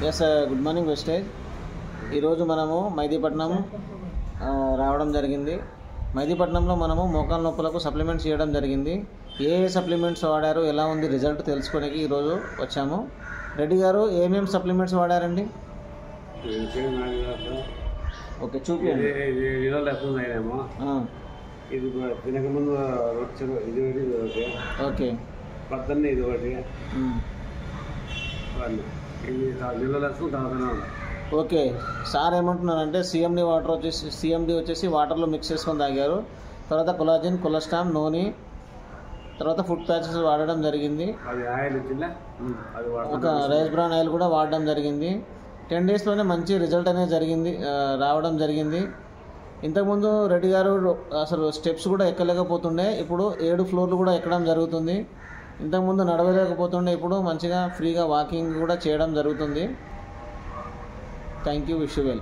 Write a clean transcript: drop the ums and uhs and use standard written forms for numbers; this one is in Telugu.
Yes, good morning wastage. ఈరోజు మనము మైదీపట్నం రావడం జరిగింది. మైదీపట్నంలో మనము మోకాల నొప్పులకు సప్లిమెంట్స్ చేయడం జరిగింది. ఏ సప్లిమెంట్స్ వాడారు, ఎలా ఉంది రిజల్ట్ తెలుసుకోడానికి ఈరోజు వచ్చాము. రెడ్డి గారు ఏమేమి సప్లిమెంట్స్ వాడారండి? ఓకే, చూపించండి. ఇది తినకముందు ఇది ఒకటి, ఓకే, పద్దన్న ఇది ఒకటి, ఇది నీళ్ళ తాగుతూనే. ఓకే, సార్ ఏమంటున్నారంటే సిఎండి వచ్చేసి వాటర్లో మిక్స్ చేసుకొని తాగారు. తర్వాత కొలాజిన్, కొలెస్ట్రామ్, నూనె, తర్వాత ఫుడ్ ప్యాచెస్ వాడడం జరిగింది. అది ఆయిల్ వచ్చిందా, ఒక రైస్ బ్రాన్ ఆయిల్ కూడా వాడడం జరిగింది. 10 డేస్లోనే మంచి రిజల్ట్ అనేది రావడం జరిగింది. ఇంతకుముందు రెడ్డి గారు అసలు స్టెప్స్ కూడా ఎక్కలేకపోతుండే, ఇప్పుడు 7 ఫ్లోర్లు కూడా ఎక్కడం జరుగుతుంది. ఇంతకుముందు నడవలేకపోతుండే, ఇప్పుడు మంచిగా ఫ్రీగా వాకింగ్ కూడా చేయడం జరుగుతుంది. Thank you, wish you well.